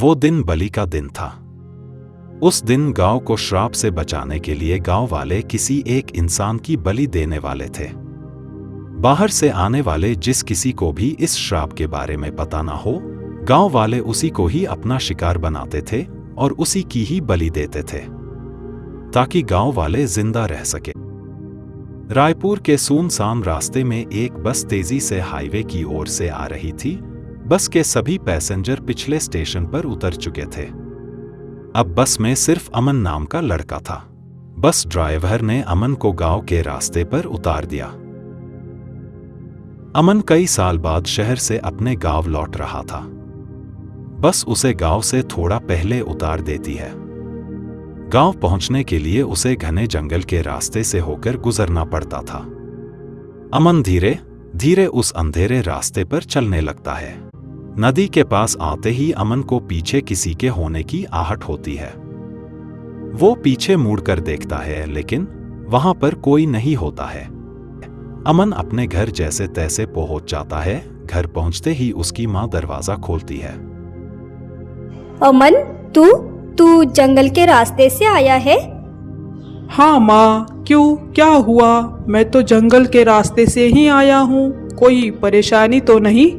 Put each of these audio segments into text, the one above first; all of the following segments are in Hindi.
वो दिन बलि का दिन था। उस दिन गांव को श्राप से बचाने के लिए गांव वाले किसी एक इंसान की बलि देने वाले थे। बाहर से आने वाले जिस किसी को भी इस श्राप के बारे में पता ना हो, गांव वाले उसी को ही अपना शिकार बनाते थे और उसी की ही बलि देते थे ताकि गांव वाले जिंदा रह सके। रायपुर के सुनसान रास्ते में एक बस तेजी से हाईवे की ओर से आ रही थी। बस के सभी पैसेंजर पिछले स्टेशन पर उतर चुके थे। अब बस में सिर्फ अमन नाम का लड़का था। बस ड्राइवर ने अमन को गांव के रास्ते पर उतार दिया। अमन कई साल बाद शहर से अपने गांव लौट रहा था। बस उसे गांव से थोड़ा पहले उतार देती है। गांव पहुंचने के लिए उसे घने जंगल के रास्ते से होकर गुजरना पड़ता था। अमन धीरे धीरे उस अंधेरे रास्ते पर चलने लगता है। नदी के पास आते ही अमन को पीछे किसी के होने की आहट होती है। वो पीछे मुड़कर देखता है, लेकिन वहां पर कोई नहीं होता है। अमन अपने घर जैसे तैसे पहुंच जाता है। घर पहुंचते ही उसकी माँ दरवाजा खोलती है। अमन, तू जंगल के रास्ते से आया है? हाँ माँ, क्यों, क्या हुआ? मैं तो जंगल के रास्ते से ही आया हूँ। कोई परेशानी तो नहीं?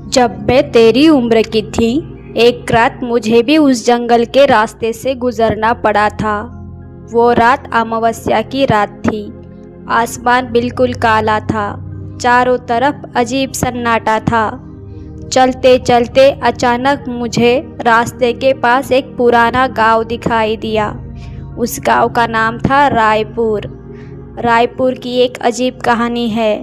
जब मैं तेरी उम्र की थी, एक रात मुझे भी उस जंगल के रास्ते से गुजरना पड़ा था। वो रात अमावस्या की रात थी। आसमान बिल्कुल काला था। चारों तरफ अजीब सन्नाटा था। चलते चलते अचानक मुझे रास्ते के पास एक पुराना गांव दिखाई दिया। उस गांव का नाम था रायपुर। रायपुर की एक अजीब कहानी है।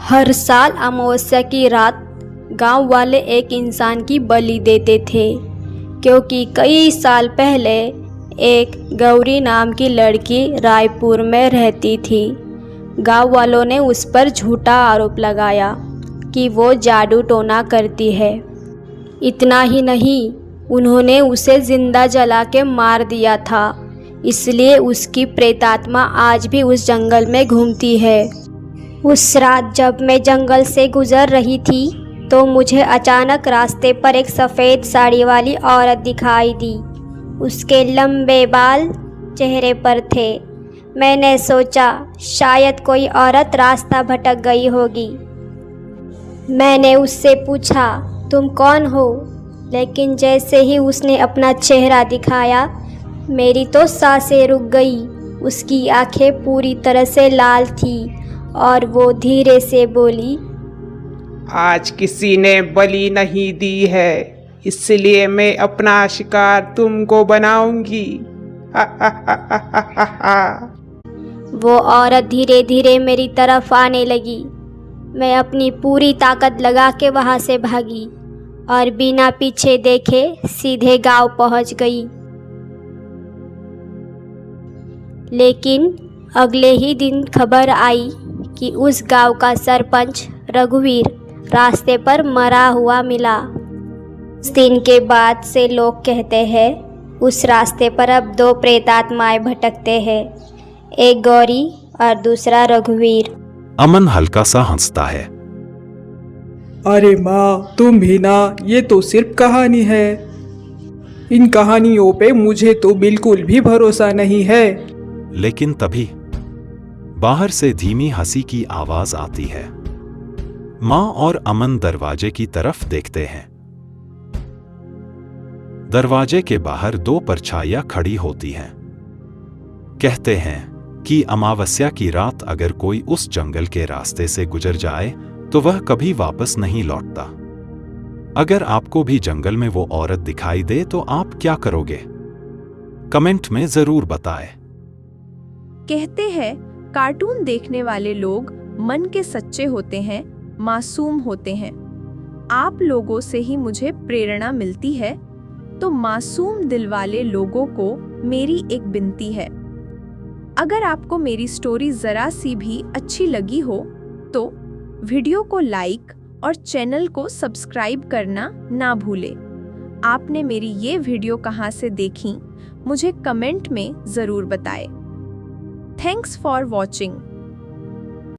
हर साल अमावस्या की रात गांव वाले एक इंसान की बलि देते थे, क्योंकि कई साल पहले एक गौरी नाम की लड़की रायपुर में रहती थी। गांव वालों ने उस पर झूठा आरोप लगाया कि वो जादू टोना करती है। इतना ही नहीं, उन्होंने उसे जिंदा जला के मार दिया था। इसलिए उसकी प्रेतात्मा आज भी उस जंगल में घूमती है। उस रात जब मैं जंगल से गुजर रही थी तो मुझे अचानक रास्ते पर एक सफ़ेद साड़ी वाली औरत दिखाई दी। उसके लंबे बाल चेहरे पर थे। मैंने सोचा शायद कोई औरत रास्ता भटक गई होगी। मैंने उससे पूछा, तुम कौन हो? लेकिन जैसे ही उसने अपना चेहरा दिखाया, मेरी तो सांसें रुक गई। उसकी आंखें पूरी तरह से लाल थी और वो धीरे से बोली, आज किसी ने बलि नहीं दी है, इसलिए मैं अपना शिकार तुमको बनाऊंगी। वो औरत धीरे धीरे मेरी तरफ आने लगी। मैं अपनी पूरी ताकत लगा के वहाँ से भागी और बिना पीछे देखे सीधे गांव पहुँच गई। लेकिन अगले ही दिन खबर आई कि उस गांव का सरपंच रघुवीर रास्ते पर मरा हुआ मिला। उस दिन के बाद से लोग कहते हैं उस रास्ते पर अब 2 प्रेतात्माएं भटकते हैं, एक गौरी और दूसरा रघुवीर। अमन हल्का सा हंसता है। अरे माँ, तुम भी ना, ये तो सिर्फ कहानी है। इन कहानियों पे मुझे तो बिल्कुल भी भरोसा नहीं है। लेकिन तभी बाहर से धीमी हंसी की आवाज आती है। माँ और अमन दरवाजे की तरफ देखते हैं। दरवाजे के बाहर 2 परछाइयां खड़ी होती हैं। कहते हैं कि अमावस्या की रात अगर कोई उस जंगल के रास्ते से गुजर जाए तो वह कभी वापस नहीं लौटता। अगर आपको भी जंगल में वो औरत दिखाई दे तो आप क्या करोगे? कमेंट में जरूर बताएं। कहते हैं कार्टून देखने वाले लोग मन के सच्चे होते हैं, मासूम होते हैं। आप लोगों से ही मुझे प्रेरणा मिलती है, तो मासूम दिल वाले लोगों को मेरी एक विनती है। अगर आपको मेरी स्टोरी जरा सी भी अच्छी लगी हो तो वीडियो को लाइक और चैनल को सब्सक्राइब करना ना भूलें। आपने मेरी ये वीडियो कहाँ से देखी, मुझे कमेंट में ज़रूर बताएं। Thanks for watching.